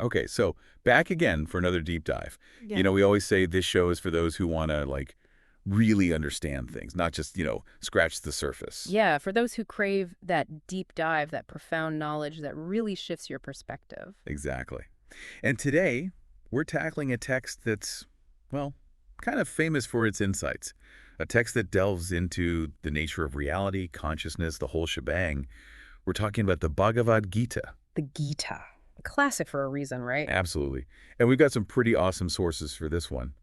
Okay, so back again for another deep dive. Yeah. We always say this show is for those who want to, like, really understand things, not just, scratch the surface. Yeah, for those who crave that deep dive, that profound knowledge that really shifts your perspective. Exactly. And today, we're tackling a text that's, well, kind of famous for its insights. A text that delves into the nature of reality, consciousness, the whole shebang. We're talking about the Bhagavad Gita. The Gita. A classic for a reason, right? Absolutely. And we've got some pretty awesome sources for this one.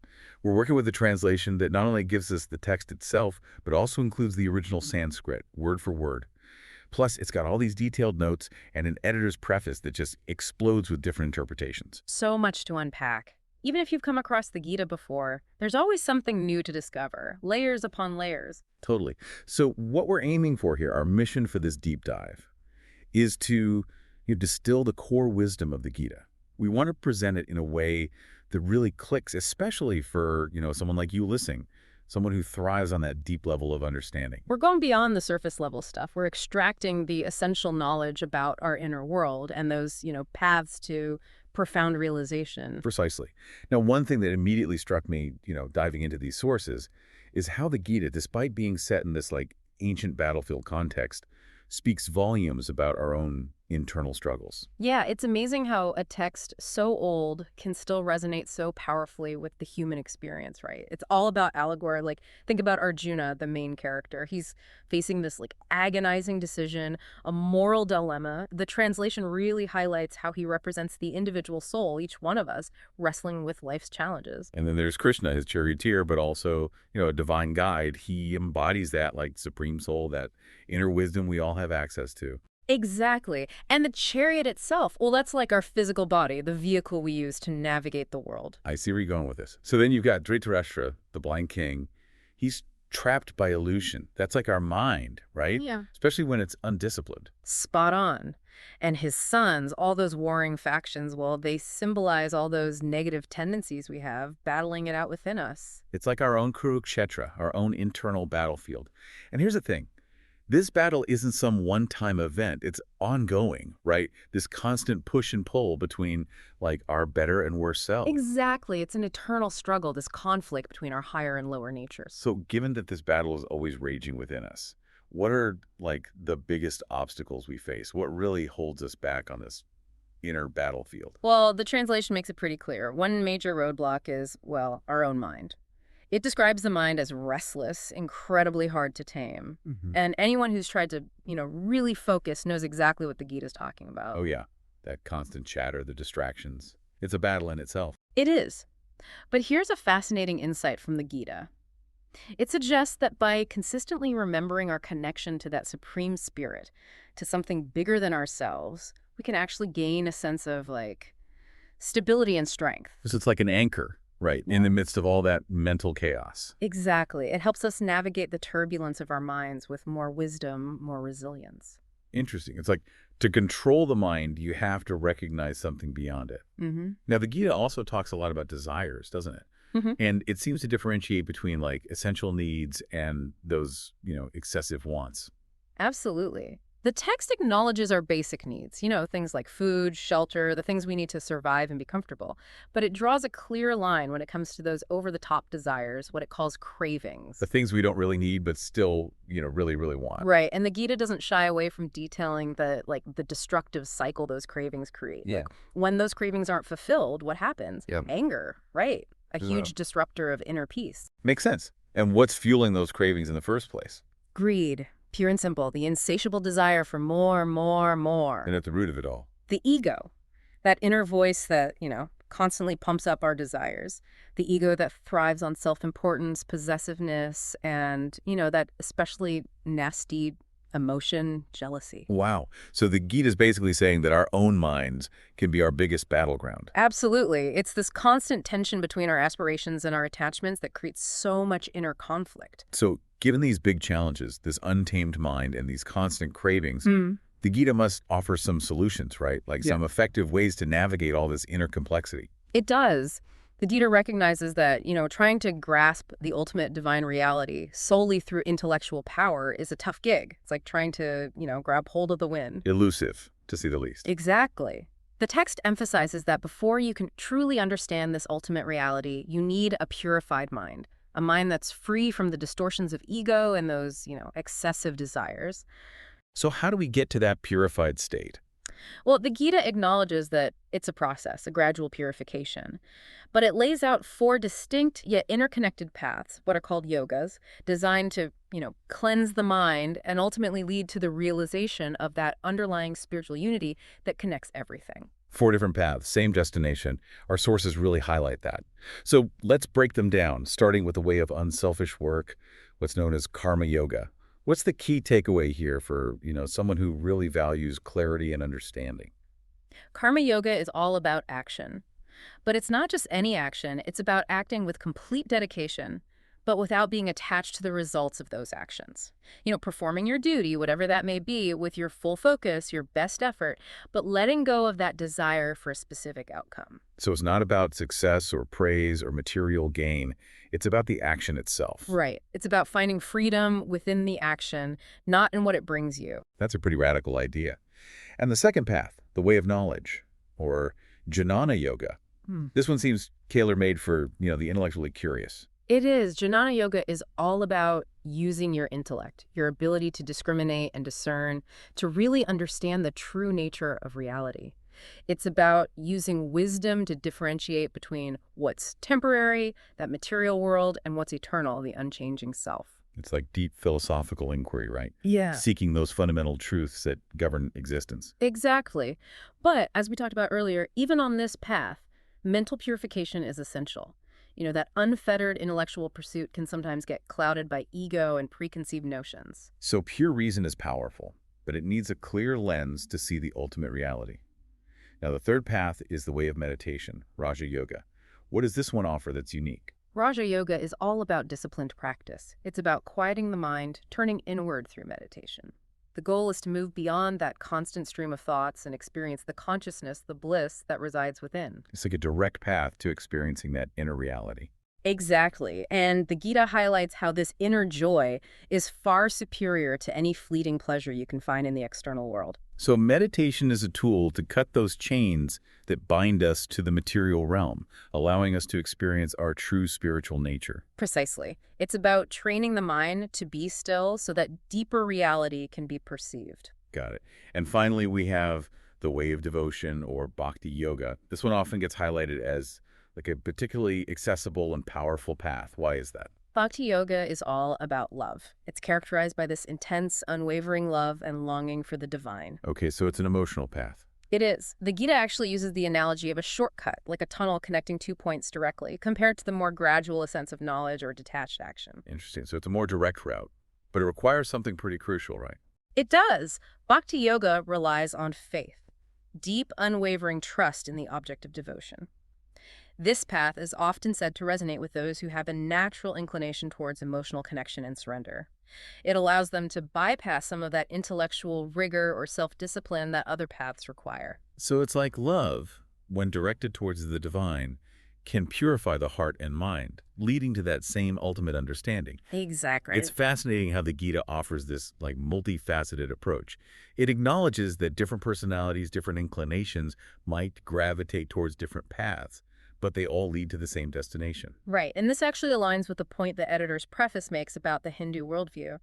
We're working with a translation that not only gives us the text itself, but also includes the original Sanskrit, word for word. Plus, it's got all these detailed notes and an editor's preface that just explodes with different interpretations. So much to unpack. Even if you've come across the Gita before, there's always something new to discover, layers upon layers. Totally. So what we're aiming for here, our mission for this deep dive, is to distill the core wisdom of the Gita. We want to present it in a way that really clicks, especially for, someone like you listening, someone who thrives on that deep level of understanding. We're going beyond the surface level stuff. We're extracting the essential knowledge about our inner world and those, paths to profound realization. Precisely. Now, one thing that immediately struck me, diving into these sources, is how the Gita, despite being set in this like ancient battlefield context, speaks volumes about our own internal struggles. Yeah, it's amazing how a text so old can still resonate so powerfully with the human experience, right? It's all about allegory. Like, think about Arjuna, the main character. He's facing this like agonizing decision, a moral dilemma. The translation really highlights how he represents the individual soul, each one of us, wrestling with life's challenges. And then there's Krishna, his charioteer, but also, a divine guide. He embodies that like supreme soul, that inner wisdom we all have access to. Exactly. And the chariot itself, well, that's like our physical body, the vehicle we use to navigate the world. I see where you're going with this. So then you've got Dhritarashtra, the blind king. He's trapped by illusion. That's like our mind, right? Yeah. Especially when it's undisciplined. Spot on. And his sons, all those warring factions, well, they symbolize all those negative tendencies we have battling it out within us. It's like our own Kurukshetra, our own internal battlefield. And here's the thing. This battle isn't some one-time event. It's ongoing, right? This constant push and pull between, like, our better and worse selves. Exactly. It's an eternal struggle, this conflict between our higher and lower natures. So given that this battle is always raging within us, what are, like, the biggest obstacles we face? What really holds us back on this inner battlefield? Well, the translation makes it pretty clear. One major roadblock is, well, our own mind. It describes the mind as restless, incredibly hard to tame. And anyone who's tried to, really focus knows exactly what the Gita is talking about. Oh, yeah. That constant chatter, the distractions. It's a battle in itself. It is. But here's a fascinating insight from the Gita. It suggests that by consistently remembering our connection to that supreme spirit, to something bigger than ourselves, we can actually gain a sense of, like, stability and strength. So it's like an anchor. Right, in the midst of all that mental chaos. Exactly. It helps us navigate the turbulence of our minds with more wisdom, more resilience. Interesting. It's like to control the mind, you have to recognize something beyond it. Now, the Gita also talks a lot about desires, doesn't it? And it seems to differentiate between like essential needs and those, excessive wants. Absolutely. The text acknowledges our basic needs, things like food, shelter, the things we need to survive and be comfortable. But it draws a clear line when it comes to those over-the-top desires, what it calls cravings. The things we don't really need, but still, really, really want. Right. And the Gita doesn't shy away from detailing the destructive cycle those cravings create. Yeah. When those cravings aren't fulfilled, what happens? Yep. Anger, right? A Yeah. huge disruptor of inner peace. Makes sense. And what's fueling those cravings in the first place? Greed. Pure and simple, the insatiable desire for more, more, more. And at the root of it all. The ego, that inner voice that, constantly pumps up our desires. The ego that thrives on self-importance, possessiveness, and, that especially nasty emotion, jealousy. Wow. So the Gita is basically saying that our own minds can be our biggest battleground. Absolutely. It's this constant tension between our aspirations and our attachments that creates so much inner conflict. So given these big challenges, this untamed mind and these constant cravings, the Gita must offer some solutions, right? Like some effective ways to navigate all this inner complexity. It does. The Gita recognizes that, trying to grasp the ultimate divine reality solely through intellectual power is a tough gig. It's like trying to, grab hold of the wind. Elusive, to say the least. Exactly. The text emphasizes that before you can truly understand this ultimate reality, you need a purified mind, a mind that's free from the distortions of ego and those, excessive desires. So how do we get to that purified state? Well, the Gita acknowledges that it's a process, a gradual purification, but it lays out four distinct yet interconnected paths, what are called yogas, designed to, cleanse the mind and ultimately lead to the realization of that underlying spiritual unity that connects everything. Four different paths, same destination. Our sources really highlight that. So let's break them down, starting with the way of unselfish work, what's known as karma yoga. What's the key takeaway here for, someone who really values clarity and understanding? Karma yoga is all about action. But it's not just any action, it's about acting with complete dedication, but without being attached to the results of those actions. Performing your duty, whatever that may be, with your full focus, your best effort, but letting go of that desire for a specific outcome. So it's not about success or praise or material gain. It's about the action itself. Right. It's about finding freedom within the action, not in what it brings you. That's a pretty radical idea. And the second path, the way of knowledge, or jnana yoga. This one seems tailor-made for, the intellectually curious. It is. Jnana yoga is all about using your intellect, your ability to discriminate and discern, to really understand the true nature of reality. It's about using wisdom to differentiate between what's temporary, that material world, and what's eternal, the unchanging self. It's like deep philosophical inquiry, right? Yeah. Seeking those fundamental truths that govern existence. Exactly. But as we talked about earlier, even on this path, mental purification is essential. That unfettered intellectual pursuit can sometimes get clouded by ego and preconceived notions. So pure reason is powerful, but it needs a clear lens to see the ultimate reality. Now, the third path is the way of meditation, Raja Yoga. What does this one offer that's unique? Raja Yoga is all about disciplined practice. It's about quieting the mind, turning inward through meditation. The goal is to move beyond that constant stream of thoughts and experience the consciousness, the bliss that resides within. It's like a direct path to experiencing that inner reality. Exactly. And the Gita highlights how this inner joy is far superior to any fleeting pleasure you can find in the external world. So meditation is a tool to cut those chains that bind us to the material realm, allowing us to experience our true spiritual nature. Precisely. It's about training the mind to be still so that deeper reality can be perceived. Got it. And finally, we have the way of devotion, or bhakti yoga. This one often gets highlighted as like a particularly accessible and powerful path. Why is that? Bhakti yoga is all about love. It's characterized by this intense, unwavering love and longing for the divine. Okay, so it's an emotional path. It is. The Gita actually uses the analogy of a shortcut, like a tunnel connecting 2 points directly, compared to the more gradual ascents of knowledge or detached action. Interesting. So it's a more direct route, but it requires something pretty crucial, right? It does. Bhakti yoga relies on faith, deep, unwavering trust in the object of devotion. This path is often said to resonate with those who have a natural inclination towards emotional connection and surrender. It allows them to bypass some of that intellectual rigor or self-discipline that other paths require. So it's like love, when directed towards the divine, can purify the heart and mind, leading to that same ultimate understanding. Exactly. It's fascinating how the Gita offers this multifaceted approach. It acknowledges that different personalities, different inclinations might gravitate towards different paths, but they all lead to the same destination. Right, and this actually aligns with the point the editor's preface makes about the Hindu worldview.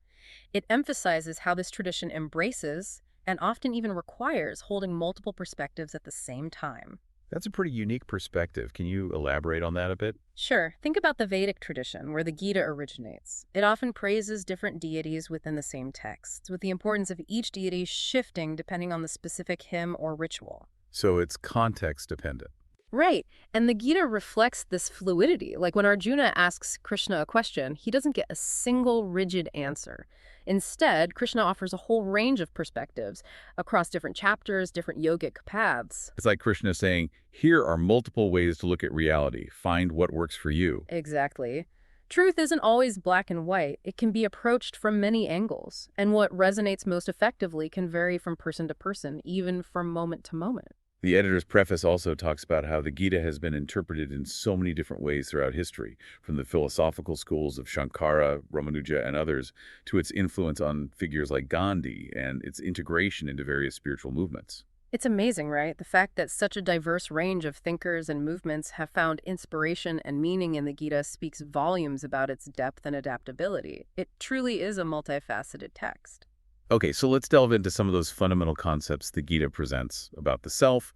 It emphasizes how this tradition embraces, and often even requires, holding multiple perspectives at the same time. That's a pretty unique perspective. Can you elaborate on that a bit? Sure, think about the Vedic tradition, where the Gita originates. It often praises different deities within the same texts, with the importance of each deity shifting depending on the specific hymn or ritual. So it's context dependent. Right. And the Gita reflects this fluidity. Like when Arjuna asks Krishna a question, he doesn't get a single rigid answer. Instead, Krishna offers a whole range of perspectives across different chapters, different yogic paths. It's like Krishna saying, here are multiple ways to look at reality. Find what works for you. Exactly. Truth isn't always black and white. It can be approached from many angles. And what resonates most effectively can vary from person to person, even from moment to moment. The editor's preface also talks about how the Gita has been interpreted in so many different ways throughout history, from the philosophical schools of Shankara, Ramanuja, and others, to its influence on figures like Gandhi and its integration into various spiritual movements. It's amazing, right? The fact that such a diverse range of thinkers and movements have found inspiration and meaning in the Gita speaks volumes about its depth and adaptability. It truly is a multifaceted text. Okay, so let's delve into some of those fundamental concepts the Gita presents about the self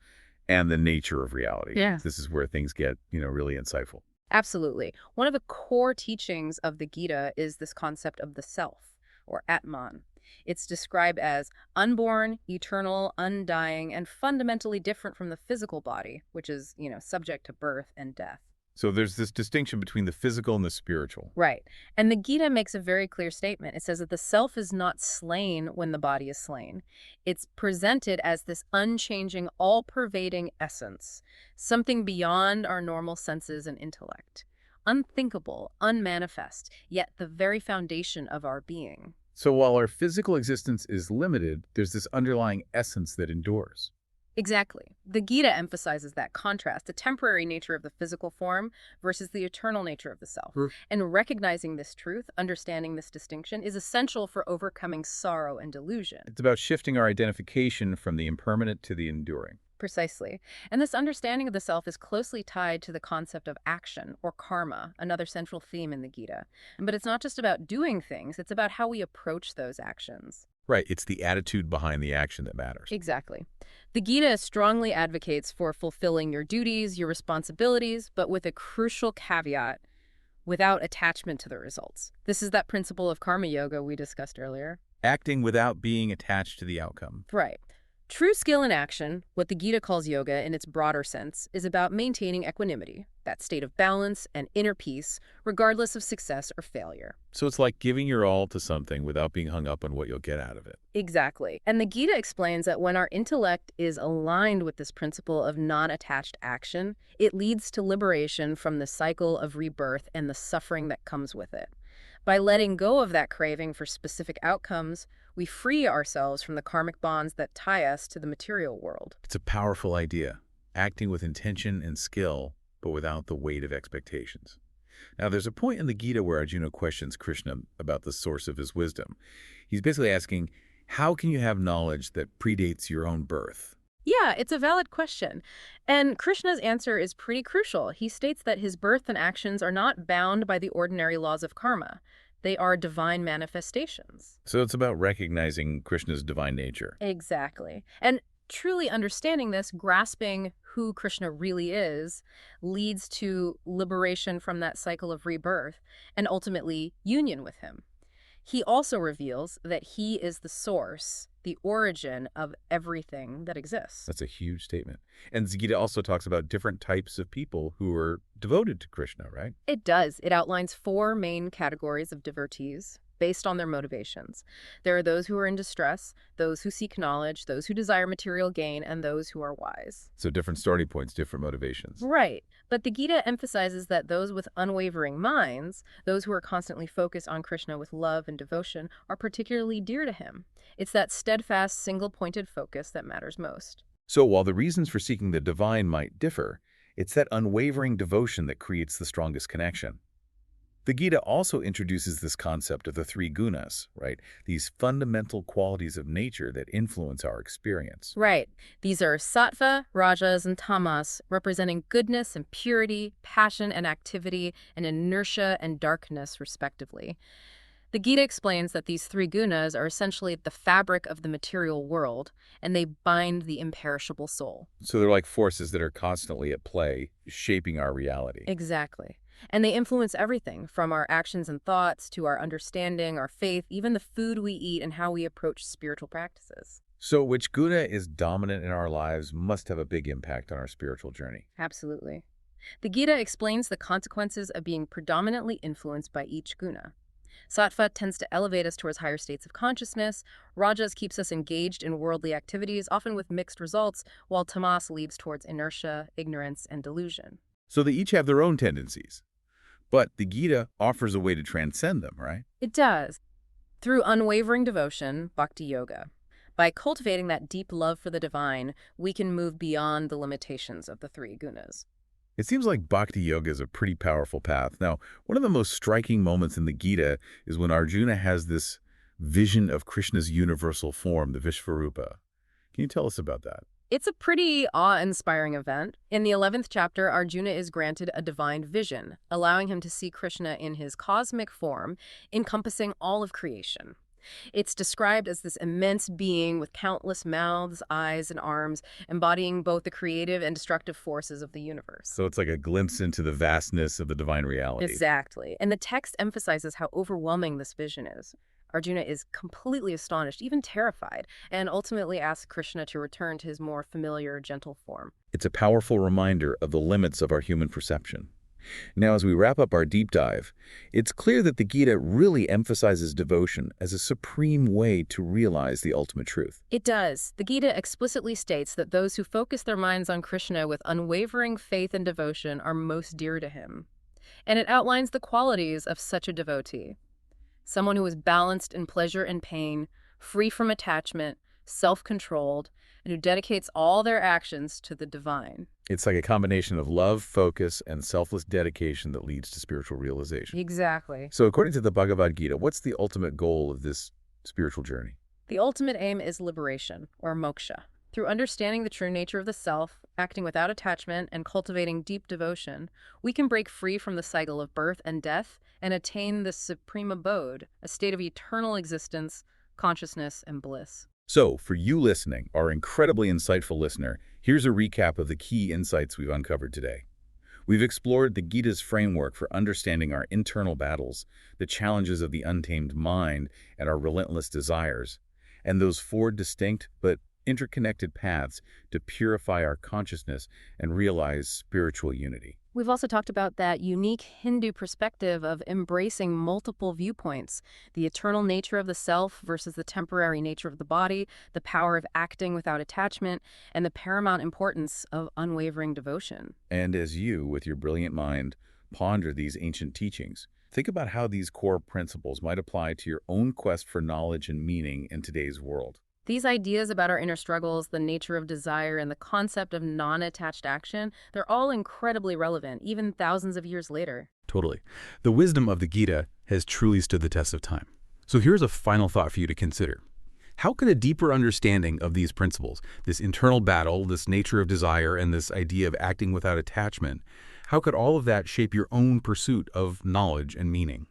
and the nature of reality. Yeah. This is where things get, really insightful. Absolutely. One of the core teachings of the Gita is this concept of the self, or Atman. It's described as unborn, eternal, undying, and fundamentally different from the physical body, which is, subject to birth and death. So there's this distinction between the physical and the spiritual. Right. And the Gita makes a very clear statement. It says that the self is not slain when the body is slain. It's presented as this unchanging, all-pervading essence, something beyond our normal senses and intellect. Unthinkable, unmanifest, yet the very foundation of our being. So while our physical existence is limited, there's this underlying essence that endures. Exactly. The Gita emphasizes that contrast, the temporary nature of the physical form versus the eternal nature of the self. And recognizing this truth, understanding this distinction, is essential for overcoming sorrow and delusion. It's about shifting our identification from the impermanent to the enduring. Precisely. And this understanding of the self is closely tied to the concept of action, or karma, another central theme in the Gita. But it's not just about doing things, it's about how we approach those actions. Right, it's the attitude behind the action that matters. Exactly. The Gita strongly advocates for fulfilling your duties, your responsibilities, but with a crucial caveat, without attachment to the results. This is that principle of karma yoga we discussed earlier. Acting without being attached to the outcome. Right. True skill in action, what the Gita calls yoga in its broader sense, is about maintaining equanimity, that state of balance and inner peace, regardless of success or failure. So it's like giving your all to something without being hung up on what you'll get out of it. Exactly. And the Gita explains that when our intellect is aligned with this principle of non-attached action, it leads to liberation from the cycle of rebirth and the suffering that comes with it. By letting go of that craving for specific outcomes, we free ourselves from the karmic bonds that tie us to the material world. It's a powerful idea, acting with intention and skill, but without the weight of expectations. Now, there's a point in the Gita where Arjuna questions Krishna about the source of his wisdom. He's basically asking, how can you have knowledge that predates your own birth? Yeah, it's a valid question. And Krishna's answer is pretty crucial. He states that his birth and actions are not bound by the ordinary laws of karma. They are divine manifestations. So it's about recognizing Krishna's divine nature. Exactly. And truly understanding this, grasping who Krishna really is, leads to liberation from that cycle of rebirth and ultimately union with him. He also reveals that he is the source, the origin of everything that exists. That's a huge statement. And the Gita also talks about different types of people who are devoted to Krishna, right? It does. It outlines 4 main categories of devotees based on their motivations. There are those who are in distress, those who seek knowledge, those who desire material gain, and those who are wise. So different starting points, different motivations. Right. But the Gita emphasizes that those with unwavering minds, those who are constantly focused on Krishna with love and devotion, are particularly dear to him. It's that steadfast, single-pointed focus that matters most. So while the reasons for seeking the divine might differ, it's that unwavering devotion that creates the strongest connection. The Gita also introduces this concept of the 3 gunas, right? These fundamental qualities of nature that influence our experience. Right. These are sattva, rajas, and tamas, representing goodness and purity, passion and activity, and inertia and darkness, respectively. The Gita explains that these 3 gunas are essentially the fabric of the material world, and they bind the imperishable soul. So they're like forces that are constantly at play, shaping our reality. Exactly. And they influence everything from our actions and thoughts to our understanding, our faith, even the food we eat and how we approach spiritual practices. So which guna is dominant in our lives must have a big impact on our spiritual journey. Absolutely. The Gita explains the consequences of being predominantly influenced by each guna. Sattva tends to elevate us towards higher states of consciousness. Rajas keeps us engaged in worldly activities, often with mixed results, while tamas leads towards inertia, ignorance, and delusion. So they each have their own tendencies. But the Gita offers a way to transcend them, right? It does. Through unwavering devotion, bhakti yoga. By cultivating that deep love for the divine, we can move beyond the limitations of the 3 gunas. It seems like bhakti yoga is a pretty powerful path. Now, one of the most striking moments in the Gita is when Arjuna has this vision of Krishna's universal form, the Vishvarupa. Can you tell us about that? It's a pretty awe-inspiring event. In the 11th chapter, Arjuna is granted a divine vision, allowing him to see Krishna in his cosmic form, encompassing all of creation. It's described as this immense being with countless mouths, eyes, and arms, embodying both the creative and destructive forces of the universe. So it's like a glimpse into the vastness of the divine reality. Exactly. And the text emphasizes how overwhelming this vision is. Arjuna is completely astonished, even terrified, and ultimately asks Krishna to return to his more familiar, gentle form. It's a powerful reminder of the limits of our human perception. Now, as we wrap up our deep dive, it's clear that the Gita really emphasizes devotion as a supreme way to realize the ultimate truth. It does. The Gita explicitly states that those who focus their minds on Krishna with unwavering faith and devotion are most dear to him. And it outlines the qualities of such a devotee. Someone who is balanced in pleasure and pain, free from attachment, self-controlled, and who dedicates all their actions to the divine. It's like a combination of love, focus, and selfless dedication that leads to spiritual realization. Exactly. So according to the Bhagavad Gita, what's the ultimate goal of this spiritual journey? The ultimate aim is liberation, or moksha. Through understanding the true nature of the self, acting without attachment, and cultivating deep devotion, we can break free from the cycle of birth and death and attain the supreme abode, a state of eternal existence, consciousness, and bliss. So, for you listening, our incredibly insightful listener, here's a recap of the key insights we've uncovered today. We've explored the Gita's framework for understanding our internal battles, the challenges of the untamed mind, and our relentless desires, and those four distinct but interconnected paths to purify our consciousness and realize spiritual unity. We've also talked about that unique Hindu perspective of embracing multiple viewpoints, the eternal nature of the self versus the temporary nature of the body, the power of acting without attachment, and the paramount importance of unwavering devotion. And as you, with your brilliant mind, ponder these ancient teachings, think about how these core principles might apply to your own quest for knowledge and meaning in today's world. These ideas about our inner struggles, the nature of desire, and the concept of non-attached action, they're all incredibly relevant, even thousands of years later. Totally. The wisdom of the Gita has truly stood the test of time. So here's a final thought for you to consider. How could a deeper understanding of these principles, this internal battle, this nature of desire, and this idea of acting without attachment, how could all of that shape your own pursuit of knowledge and meaning?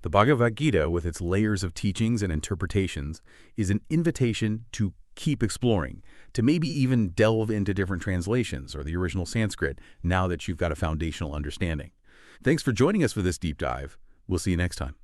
The Bhagavad Gita, with its layers of teachings and interpretations, is an invitation to keep exploring, to maybe even delve into different translations or the original Sanskrit now that you've got a foundational understanding. Thanks for joining us for this deep dive. We'll see you next time.